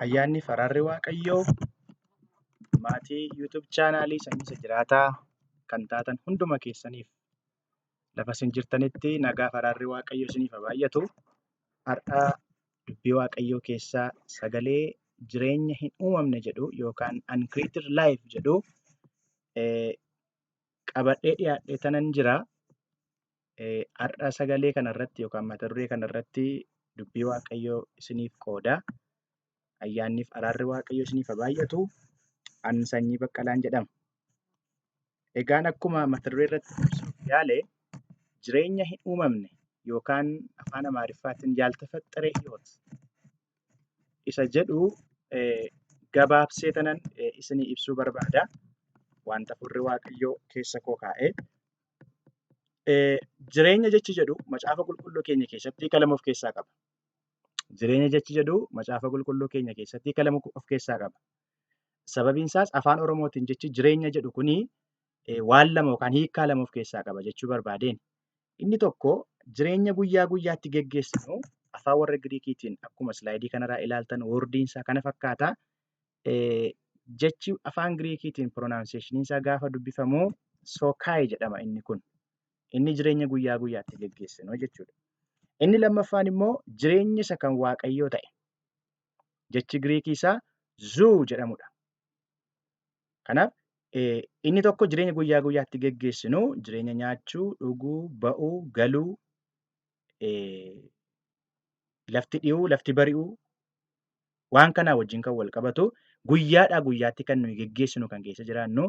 Ayyaanni Faraarri Waaqayyoo maatii YouTube chaanaalii Sanyii Jiraataa kan taatan hunduma keessaniif lafa isin jirtanitti nagaa Faraarri Waaqayyoo isiniif haa baay'atu. Har'a dubbii Waaqayyoo keessaa sagalee jireenya hin uumamne jedhu yookaan uncreated life jedhu qabadhee dhiyaadhee tanan jira. Har'a sagalee kanarratti yookaan mata duree kanarratti dubbii Waaqayyoo isiniif qooda. Ayyaanniif araarri Waaqayyoo isiniif haa baay'atu. Ani Sanyii Baqqalaan jedhama. Egaan akkuma mata duree irratti ibsuuf yaale jireenya hin uumamne yookaan afaan Amaariffaatiin yaaltafaxxaree hiyoot isa jedhu gabaabsee tanan isinii ibsuu barbaada. Wanta Hafuurri Waaqayyoo keessa koo kaa'e. Jireenya jechi jedhu macaafa qulqulluu keenya keessatti hiika lama of keessaa qaba. Jireenya jechi jedhu macaafa qulqulluu keenya keessatti hiika lama of keessaa qaba. Sababiin isaas afaan Oromootiin jechi jireenya jedhu kuni waan lama yookaan hiikaa lama of keessaa qaba jechuu barbaadeen. Inni tokko jireenya guyyaa guyyaatti geggeessinu afaan warra Giriikiitiin akkuma islaayidii kanarraa ilaaltan woordiinsaa kana fakkaata. Jechi afaan Giriikiitiin pronaanseeshiniinsaa gaafa dubbifamu sookaayi jedhama inni kun. Inni jireenya guyyaa guyyaatti geggeessinu jechuudha. Inni lammaffaan immoo jireenya isa kan Waaqayyoo ta'e. Jechi Giriikii isaa zuu jedhamudha. Kanaaf inni tokko jireenya guyyaa guyyaatti geggeessinu jireenya nyaachuu, dhuguu, ba'uu, galuu, lafti dhiyuu, lafti bari'uu waan kanaa wajjin kan wal qabatu guyyaadhaa guyyaatti kan nuyi geggeessinu kan keessa jiraannu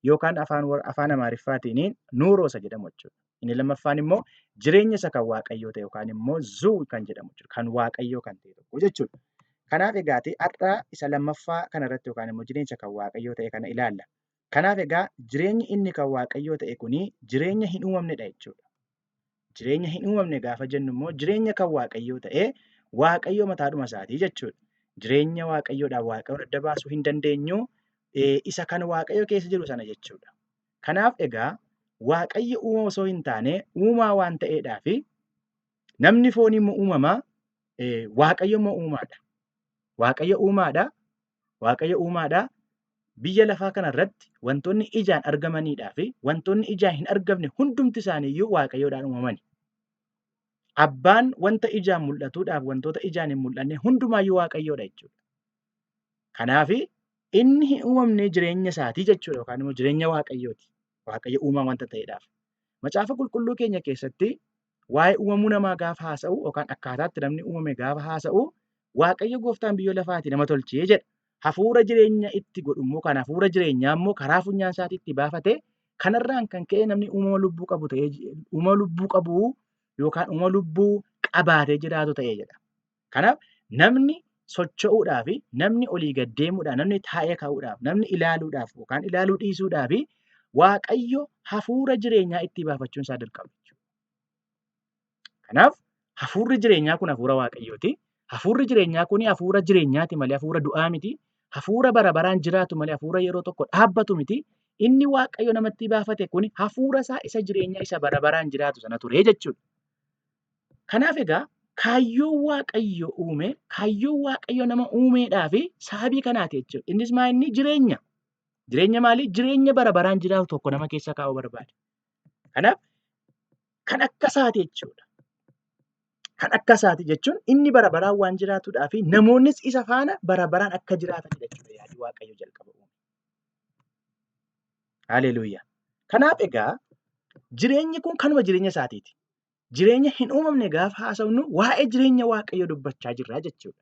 yookaan afaan Amaariffaatiin nuuroosa jedhamu jechuudha. Inni lammaffaan immoo jireenya isa kan Waaqayyoo ta'e yookaan immoo zuu kan jedhamu jechuudha. Kan Waaqayyoo kan ta'e tokko jechuudha. Kanaaf egaa har'a isa lammaffaa kanarratti yookaan immoo jireenya kan Waaqayyoo ta'e kana ilaalla. Kanaaf egaa jireenyi inni kan Waaqayyoo ta'e kuni jireenya hin uumamnedha jechuudha. Jireenya hin uumamne gaafa jennu immoo jireenya kan Waaqayyoo ta'e Waaqayyo mataadhuma isaatii jechuudha. Jireenya Waaqayyoodhaan Waaqayyoon adda baasuu hin dandeenyu isa kan Waaqayyo keessa jiru sana jechuudha. Kanaaf egaa Waaqayyo uuma osoo hin taane uumaa waan ta'eedhaaf namni foon immoo uumamaa Waaqayyo immoo uumaadha. Waaqayyo uumaadha. Waaqayyo uumaadha. Biyya lafaa kanarratti wantoonni ijaan argamaniidhaa fi wantoonni ijaan hin argamne hundumti isaaniiyyuu Waaqayyoodhaan uumamani. Abbaan wanta ijaan mul'atuudhaaf wantoota ijaan hin mul'anne hundumaayyuu Waaqayyoodha jechuudha. Kanaaf inni hin uumamne jireenya isaatii jechuudha yookaan immoo jireenya Waaqayyooti. Waaqayyo uumaa wanta ta'eedhaaf. Macaafa qulqulluu keenya keessatti waa'ee uumamuu namaa gaafa haasa'u yookaan akkaataatti namni uumame gaafa haasa'u Waaqayyo gooftaan biyya lafaati nama tolchee jedha. Hafuura jireenya itti godhu immoo kan hafuura jireenyaa immoo karaa funyaan isaatii itti baafate kanarraan kan ka'e namni uumama lubbuu qabu ta'ee uumama lubbuu qabu yookaan uumama lubbuu qabaatee jiraatu ta'ee jedha. Kanaaf namni socho'uudhaaf, namni olii gad deemuudhaaf, namni taa'ee ka'uudhaaf, namni ilaaluudhaaf yookaan ilaaluu dhiisuudhaaf Waaqayyo hafuura jireenyaa itti baafachuun isaa dirqama jechuudha. Kanaaf hafuurri jireenyaa kun hafuura Waaqayyooti. Hafuurri jireenyaa kun hafuura jireenyaati malee hafuura du'aa miti. Hafuura bara baraan jiraatu malee hafuura yeroo tokko dhaabbatu miti. Inni Waaqayyo namatti baafate kun hafuura isaa isa jireenyaa isa bara baraan jiraatu sana ture jechuudha. Kanaaf egaa kaayyoon Waaqayyo uume, kaayyoon Waaqayyo nama uumeedhaaf sababii kanaati jechuudha. Innis maa inni jireenya. Jireenya maalii? Jireenya bara baraan jiraatu tokko nama keessa kaa'uu barbaade. Kanaaf kan akka isaati jechuudha. Kan akka isaati jechuun inni bara baraan waan jiraatuudhaaf namoonnis isa faana bara baraan akka jiraatan jechuudha yaadi Waaqayyo jalqaba uume. Haleluuyaa. Kanaaf egaa jireenyi kun kanuma jireenya isaatiiti. Jireenya hin uumamne gaafa haasofnu waa'ee jireenya Waaqayyo dubbachaa jirra jechuudha.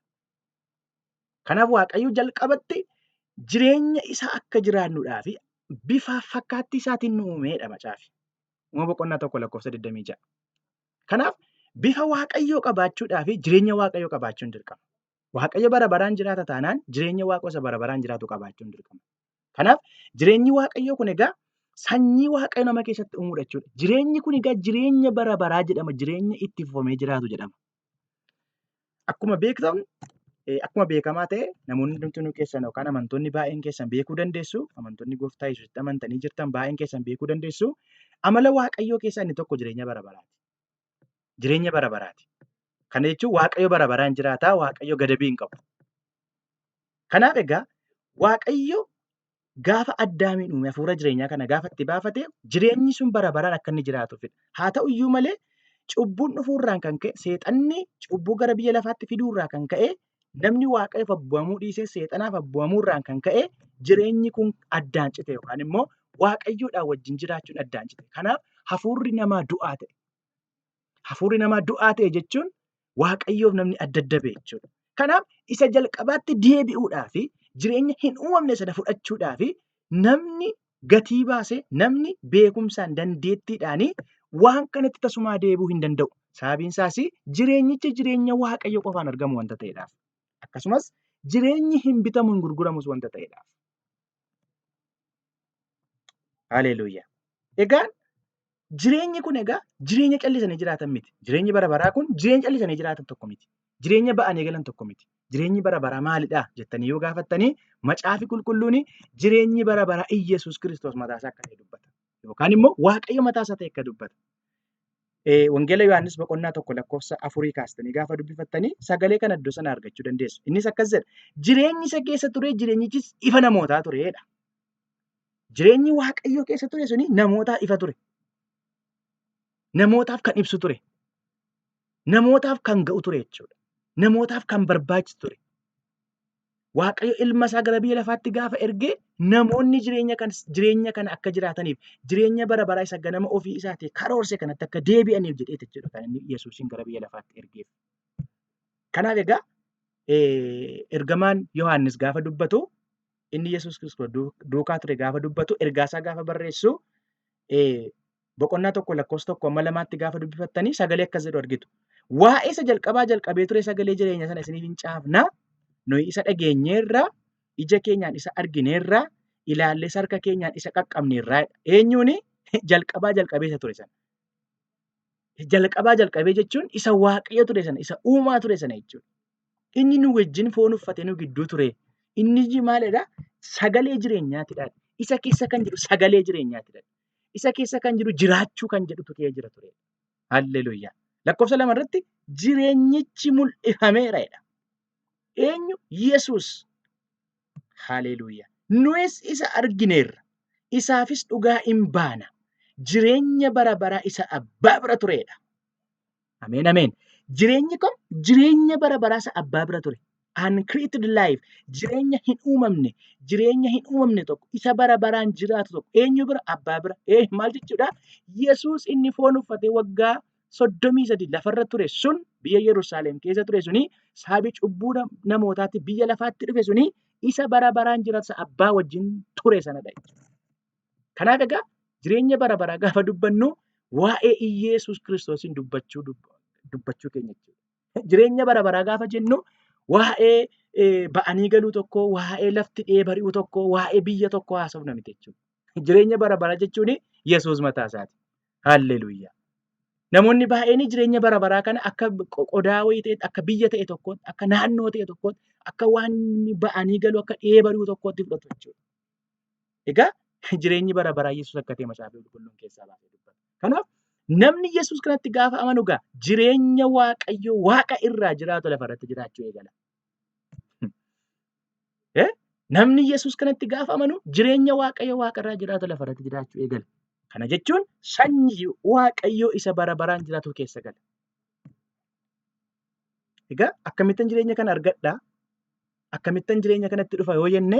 Kanaaf Waaqayyo jalqabatti jireenya isaa akka jiraannuudhaaf bifa fakkaattii isaatiin nu uumedha macaafi. Uumama boqonnaa 1:26. Kanaaf bifa Waaqayyoo qabaachuudhaaf jireenya Waaqayyoo qabaachuun dirqama. Waaqayyo bara baraan jiraata taanaan jireenya Waaqayyoo isa bara baraan jiraatu qabaachuun dirqama. Kanaaf jireenyi Waaqayyoo kun egaa sanyii Waaqayyo nama keessatti uumuudha jechuudha. Jireenyi kun egaa jireenya bara baraa jedhama. Jireenya itti fufamee jiraatu jedhama. Akkuma beektamu akkuma beekamaa ta'e namoonni hundumtuu keessan yookaan amantoonni baay'een keessan beekuu dandeessu. Amantoonni Gooftaa Yesuusitti amantanii jirtan baay'een keessan beekuu dandeessu. Amala Waaqayyoo keessaa inni tokko jireenya bara baraati. Jireenya bara baraati. Kana jechuun Waaqayyo bara baraan jiraata. Waaqayyo gadabii hin qabu. Kanaaf egaa Waaqayyo gaafa Addaamiin uume hafuura jireenyaa kana gaafa itti baafate jireenyi sun bara baraan akka inni jiraatuufidha. Haa ta'u iyyuu malee cubbuun dhufuurraan kan ka'e seexanni cubbuu gara biyya lafaatti fiduurraa kan ka'e namni Waaqayyoof abboomamuu dhiisee seexanaaf abboomamuurraan kan ka'e jireenyi kun addaan cite yookaan immoo Waaqayyoodhaan wajjin jiraachuun addaan cite. Kanaaf hafuurri namaa du'aa ta'e. Hafuurri namaa du'aa ta'e jechuun Waaqayyoof namni adda adda ba'e jechuudha. Kanaaf isa jalqabaatti deebi'uudhaa fi jireenya hin uumamne sana fudhachuudhaa fi namni gatii baasee namni beekumsaan dandeettiidhaan waan kanatti tasumaa deebi'uu hin danda'u. Sababiin isaas jireenyichi jireenya Waaqayyo qofaan argamu wanta ta'eedhaaf. Akkasumas jireenyi hin bitamu hin gurguramus wanta ta'eedhaaf. Haleluuyaa. Egaan jireenyi kun egaa jireenya callisanii jiraatan miti. Jireenyi bara baraa kun jireenya callisanii jiraatan tokko miti. Jireenya ba'anii galan tokko miti. Jireenyi bara baraa maalidhaa jettanii yoo gaafattanii macaafi qulqulluun jireenyi bara baraa Iyyasuus Kiristoos mataasaa akka ta'e dubbata. Yookaan immoo Waaqayyo mataasaa ta'e akka dubbata. Wangeela Yohaannis boqonnaa 1:4 kaastanii gaafa dubbifattanii sagalee kana iddoo sana argachuu dandeessu. Innis akkas jedha. Jireenyi isa keessa ture jireenyichis ifa namootaa tureedha. Jireenyi Waaqayyoo keessa ture suni namootaa ifa ture. Namootaaf kan ibsu ture. Namootaaf kan ga'u ture jechuudha. Namootaaf kan barbaachisu ture. Waaqayyo ilma isaa gara biyya lafaatti gaafa ergee namoonni jireenya kana akka jiraataniif jireenya bara baraa isa ganama ofii isaatii karoorse kanatti akka deebi'aniif jedhee jechuudha kan inni Yesuusin gara biyya lafaatti ergeef. Kanaaf egaa ergamaan Yohaannis gaafa dubbatu inni Yesuus Kiristoos duukaa ture gaafa dubbatu ergaasaa gaafa barreessu boqonnaa 1:1-2 gaafa dubbifattanii sagalee akkas jedhu argitu. Waa'ee isa jalqabee ture sagalee jireenya sana isiniif hin caafnaa. Nuyi isa dhageenyeerraa, ija keenyaan isa argineerraa, ilaallee harka keenyaan isa qaqqabneerraa. Eenyuuni jalqabee isa ture sana. Jalqabee jechuun isa Waaqayyo ture sana, isa uumaa ture sana jechuudha. Inni nu wajjin foon uffatee nu gidduu ture. Inni maalidhaa? Sagalee jireenyaatidha. Isa keessa kan jiru sagalee jireenyaatidha. Isa keessa kan jiru jiraachuu kan jedhutu kee jira ture. Halleluuyaa. Lakkoofsa 2 irratti jireenyichi mul'ifameera jedha. Eenyu? Yesuus. Haleluuyaa. Nuyis isa argineerra. Isaafis dhugaa hin baana. Jireenya bara baraa isa abbaa bira turedha. Ameen ameen. Jireenyi kun jireenya bara baraa isa abbaa bira ture. Uncreated life. Jireenya hin uumamne tokko isa bara baraan jiraatu tokko eenyu bira? Abbaa bira. Maal jechuudha? Yesuus inni foon uffatee waggaa 33 lafarra ture sun biyya Yerusaalem keessa ture suni sababii cubbuu namootaatti biyya lafaatti dhufe suni isa bara baraan jiraatu abbaa wajjin ture sanadha. Kanaaf egaa jireenya bara baraa gaafa dubbannu waa'ee Iyyasuus Kiristoosiin dubbachuu keenya jechuudha. Jireenya bara baraa gaafa jennu waa'ee ba'anii galuu tokko, waa'ee lafti bari'uu tokko, waa'ee biyya tokko haasofna miti jechuudha. Jireenya bara baraa jechuun Yesuus mataa isaati. Halleluuyaa. Namoonni baay'een jireenya bara baraa kana akka qodaa wayii ta'e, akka biyya ta'e tokkootti, akka naannoo ta'e tokkootti, akka waan ba'anii galuu, akka bari'uu tokkootti fudhatu jechuudha. Egaa jireenyi bara baraa Yesuus akka ta'e macaafa qulqulluun keessaa baasee dubbata. Kanaaf namni Yesuus kanatti gaafa amanu egaa jireenya Waaqayyoo Waaqa irraa jiraatu lafarratti jiraachuu eegala. Namni Yesuus kanatti gaafa amanu jireenya Waaqayyoo Waaqa irraa jiraatu lafarratti jiraachuu eegala. Kana jechuun sanyii Waaqayyoo isa bara baraan jiraatu keessa gala. Egaa akkamittan jireenya kana argadhaa? Akkamittan jireenya kanatti dhufa yoo jenne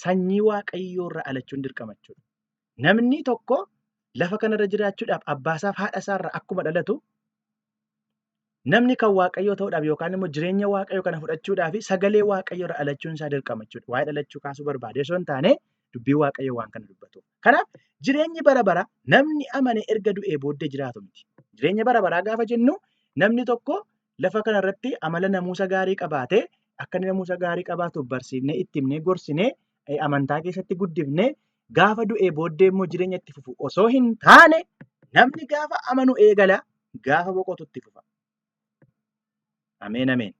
sanyii Waaqayyoo irraa dhalachuun dirqama jechuudha. Namni tokko lafa kanarra jiraachuudhaaf abbaasaaf haadha isaarraa akkuma dhalatu namni kan Waaqayyoo ta'uudhaaf yookaan immoo jireenya Waaqayyoo kana fudhachuudhaaf sagalee Waaqayyoo irraa dhalachuun isaa dirqama jechuudha. Waa'ee dhalachuu kaasuu barbaade osoo hin taane dubbii Waaqayyoo waan kana dubbatu. Kanaaf jireenyi bara baraa namni amane erga du'ee booddee jiraatu miti. Jireenya bara baraa gaafa jennu namni tokko lafa kanarratti amala namuusa gaarii qabaatee akka inni namuusa gaarii qabaatuuf barsiifnee itti himnee gorsinee amantaa keessatti guddifnee gaafa du'ee booddee immoo jireenya itti fufu osoo hin taane namni gaafa amanu eegala gaafa boqotutti fufa. Ameen ameen.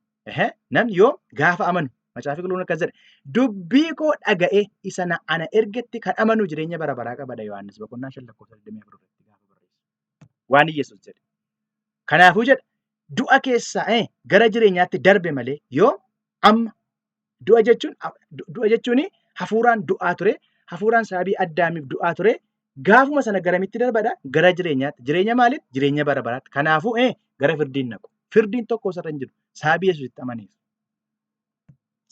Namni yoo gaafa amanu macaafi qulqulluun akkas jedha dubbii koo dhaga'ee isa ana ergetti kan amanu jireenya bara baraa qabadha. Yohaannis boqonnaa 5:24 irratti gaafa barreessu. Waan Yesuus jedhe. Kanaafuu jedha du'a keessaa gara jireenyaatti darbe malee yoo amma Du'a jechuun hafuuraan du'aa ture. Hafuuraan sababii Addaamiif du'aa ture. Gaafuma sana garamitti darbadha? Gara jireenyaatti. Jireenya maaliif? Jireenya bara baraatti. Kanaafuu gara firdiin naqu. Firdiin tokko osoo hin jiru. Sababii Yesuusitti amaniif.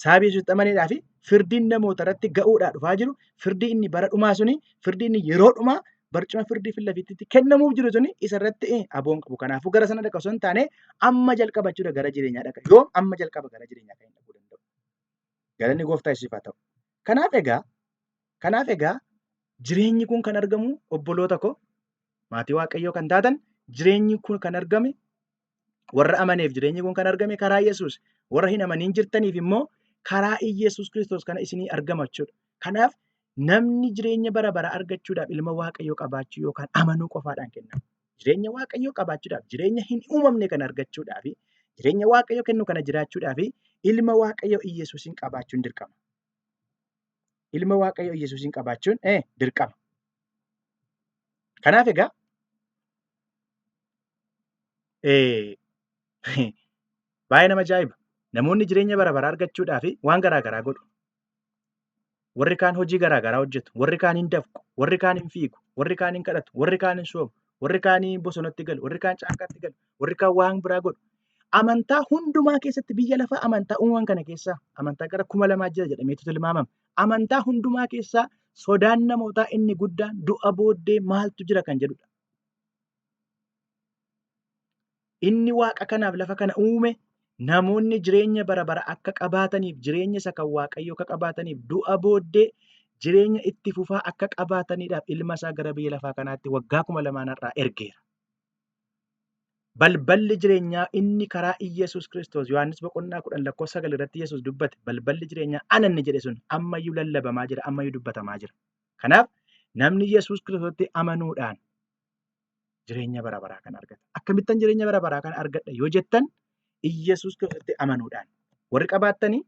Sababii Yesuusitti amaneedhaa fi firdiin namoota irratti ga'uudhaa dhufaa jiru. Firdii inni bara dhumaa suni, firdii inni yeroo dhumaa barcuma firdii fi lafiitti kennamuuf jiru suni isarratti aboon qabu. Kanaafuu gara sana dhaqa osoo hin taane amma jalqaba jechuudha gara jireenyaa dhaqa. Yoom amma jalqaba gara jireenyaa kan hin dhaquu danda'u. Galanni gooftaa Yesuusiif haa ta'u. Kanaaf egaa jireenyi kun kan argamu obboloota koo maatii Waaqayyoo kan taatan jireenyi kun kan argame warra amaneef jireenyi kun kan argame karaa Yesuus. Warra hin amaniin jirtaniif immoo karaa Iyyasuus Kiristoos kana isinii argama jechuudha. Kanaaf namni jireenya bara baraa argachuudhaaf ilma Waaqayyoo qabaachuu yookaan amanuu qofaadhaan kennama. Jireenya Waaqayyoo qabaachuudhaaf jireenya hin uumamne kana argachuudhaaf jireenya Waaqayyoo kennu kana jiraachuudhaaf ilma Waaqayyoo Iyyasuusin qabaachuun dirqama. Ilma Waaqayyoo Iyyasuusin qabaachuun dirqama. Kanaaf egaa baay'ee nama ajaa'iba. Namoonni jireenya bara baraa argachuudhaaf waan garaa garaa godhu. Warri kaan hojii garaa garaa hojjetu. Warri kaan hin dafqu. Warri kaan hin fiigu. Warri kaan hin kadhatu. Warri kaan hin soomu. Warri kaan bosonatti galu. Warri kaan caakkaatti galu. Warri kaan waan biraa godhu. Amantaa hundumaa keessatti biyya lafaa amantaa uumaman kana keessaa amantaa gara 2000 jira jedhameetu tilmaamama. Amantaa hundumaa keessaa sodaan namootaa inni guddaan du'a booddee maaltu jira kan jedhudha. Inni waaqa kanaaf lafa kana uume namoonni jireenya bara bara akka qabaataniif jireenya isa kan Waaqayyoo akka qabaataniif du'a booddee jireenya itti fufaa akka qabaataniidhaaf ilma isaa gara biyya lafaa kanaatti waggaa 2000 irraa ergeera. Balballi jireenyaa inni karaa Iyyasuus Kiristoos Yohaannis boqonnaa 10 lakkoofsa 9 irratti Yesuus dubbate balballi jireenyaa ana inni jedhe sun ammayyuu lallabamaa jira, ammayyuu dubbatamaa jira. Kanaaf namni Yesuus Kiristoositti amanuudhaan jireenya bara baraa kan argata. Akkamittan jireenya bara baraa kan argadha yoo jettan Iyyasuus Kiristoositti amanuudhaan. Warri qabaattanii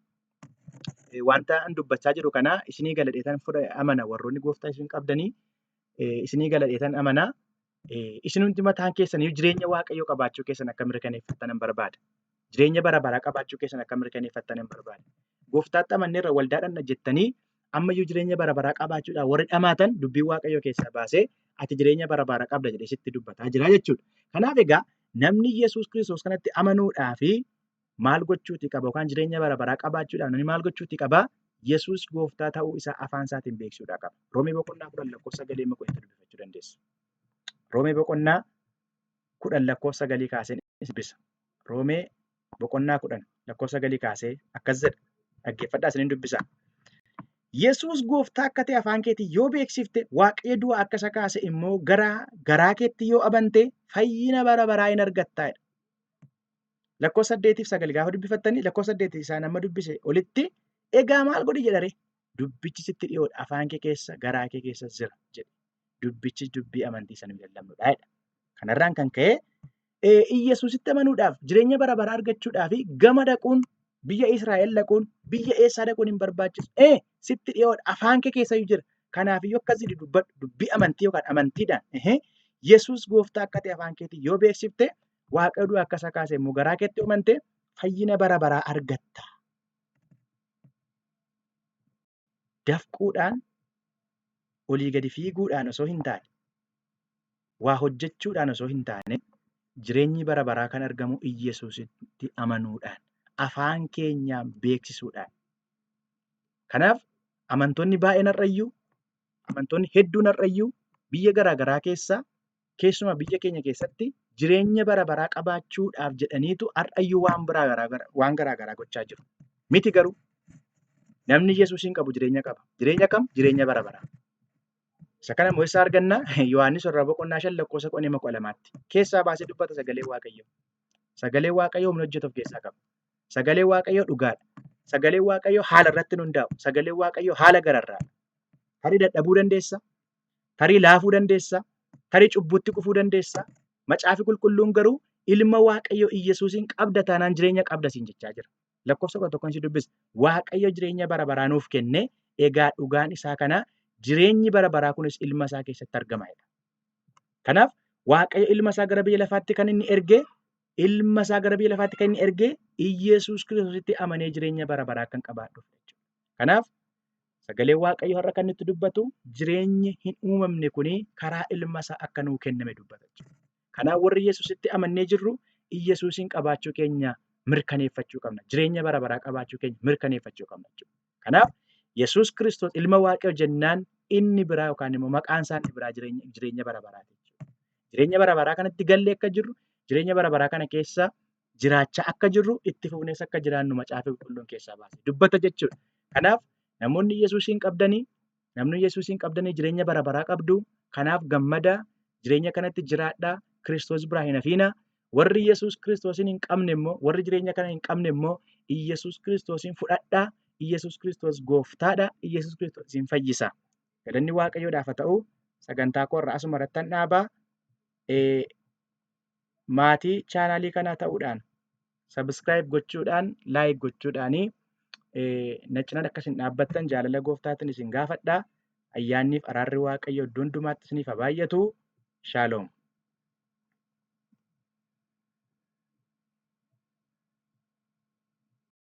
wanta an dubbachaa jiru kana isinii galadheetan amana. Warroonni gooftaa isin qabdanii isinii galadheetan amanaa. Isin hundi mataan keessanii jireenya Waaqayyoo qabaachuu keessan akka mirkaneeffattan hin barbaada. Jireenya bara baraa qabaachuu keessan akka mirkaneeffattan hin barbaada. Gooftaatti amanneerra waldaadhaan jettanii ammayyuu jireenya bara baraa qabaachuudhaan warri dhamaatan dubbii Waaqayyoo keessaa baasee ati jireenya bara baraa qabda jedhee sitti dubbataa jira jechuudha. Kanaaf egaa namni Yesuus Kiristoos kanatti amanuudhaaf maal gochuuti qaba yookaan jireenya bara baraa qabaachuudhaan namni maal gochuuti qaba? Yesuus gooftaa ta'uu isaa afaan isaatiin beeksisuudhaa qaba. Roomee boqonnaa 10 lakkoofsa 9 dubbifachuu dandeessu. Roomee boqonnaa 10 lakkoofsa 9 kaasee dubbisa. Roomee boqonnaa 10 lakkoofsa 9 kaasee akkas jedha. Dhaggeeffadhaa isiniin dubbisa. Yesuus gooftaa akka ta'e afaan keetii yoo beeksifte Waaqayyo du'a akka isa kaase immoo garaa keetti yoo amante fayyina bara baraa hin argattaadha. Lakkoofsa 8 fi 9 gaafa dubbifattanii lakkoofsa 8 isaan amma dubbise olitti egaa maal godhi jedhare dubbichi sitti dhiyoodha afaan kee keessa garaa kee keessa jira jedhe. Dubbichi dubbii amantii sana lallabnudha. Kanarraan kan ka'e Iyyasuusitti amanuudhaaf jireenya bara baraa argachuudhaaf gama dhaquun biyya Israa'el dhaquun biyya eessaa dhaquun hin barbaachisu. Sitti dhiyoodha afaan kee keessa jira. Kanaafiyyuu akkasii dubbadhu dubbii amantii yookaan amantiidhaan Yesuus gooftaa akka ta'e afaan keetii yoo beeksifte Waaqayyo du'a akka isa kaase immoo garaa keetti amante fayyina bara baraa argatta. Dafquudhaan olii gadi fiiguudhaan osoo hin taane waa hojjechuudhaan osoo hin taane jireenyi bara baraa kan argamu Iyyasuusitti amanuudhaan afaan keenyaan beeksisuudhaan. Kanaaf amantoonni baay'een har'ayyuu amantoonni hedduun har'ayyuu biyya garaa garaa keessaa keessumaa biyya keenya keessatti jireenya bara baraa qabaachuudhaaf jedhaniitu har'ayyuu waan garaa garaa gochaa jiru. Miti garuu namni Yesuusin qabu jireenya qaba. Jireenya kam? Jireenya bara baraa. Isa kana immoo eessaa argannaa? Yohaannis irraa boqonnaa 5 lakkoofsa 12tti keessaa baasee dubbata sagalee Waaqayyoo. Sagalee Waaqayyoo humna hojjetu of keessaa qaba. Sagalee Waaqayyoo dhugaadha. Sagalee Waaqayyoo haala irratti hin hundaa'u. Sagalee Waaqayyoo haala gararraa. Tarii dadhabuu dandeessa. Tarii laafuu dandeessa. Tarii cubbutti kufuu dandeessa. Macaafi qulqulluun garuu ilma Waaqayyoo Iyyasuusin qabda taanaan jireenya qabda siin jechaa jira. Lakkoofsa 11 si dubbisa. Waaqayyo jireenya bara baraa nuuf kenne egaa dhugaan isaa kana jireenyi bara baraa kunis ilma isaa keessatti argama. Kanaaf Waaqayyo ilma isaa gara biyya lafaatti kan inni ergee ilma isaa gara biyya lafaatti kan inni erge Iyesuus Kiristoositti amanee jireenya bara baraa kan qabaadhuuf jechuudha. Kanaaf sagaleen Waaqayyoo har'a kan nutti dubbatu jireenyi hin uumamne kuni karaa ilma isaa akka nuu kenname dubbata jechuudha. Kanaaf warri Iyesuusitti amannee jirru Iyesuusin qabaachuu keenya mirkaneeffachuu qabna. Jireenya bara baraa qabaachuu keenya mirkaneeffachuu qabna jechuudha. Kanaaf Yesuus Kiristoos ilma Waaqayyoo jennaan inni biraa yookaan immoo maqaan isaa inni biraa jireenya bara baraati jechuudha. Jireenya bara baraa kanatti gallee akka jirru, jireenya bara baraa kana keessa jiraachaa akka jirru, itti fufnees akka jiraannu Macaafa Qulqulluun keessaa baasee dubbata jechuudha. Kanaaf namoonni Yesuusin qabdanii jireenya bara baraa qabdu. Kanaaf gammadaa jireenya kanatti jiraadhaa. Kiristoos biraa hin hafiinaa. Warri Yesuus Kiristoosin hin qabne immoo, warri jireenya kana hin qabne immoo Yesuus Kiristoosin fudhadhaa. Yesuus Kiristoos gooftaadha. Yesuus Kiristoos isin fayyisa. Galanni Waaqayyoodhaaf haa ta'u. Sagantaa koo irraa asuma irrattan dhaabaa. Maatii chaanaalii kanaa ta'uudhaan sabiskiraayib gochuudhaan laayik gochuudhaanii na cinaan akka isin dhaabbattan jaalala gooftaatiin isin gaafadhaa. Ayyaanniif araarri Waaqayyoo iddoo hundumaatti isiniif haa baay'atu. Shaaloom.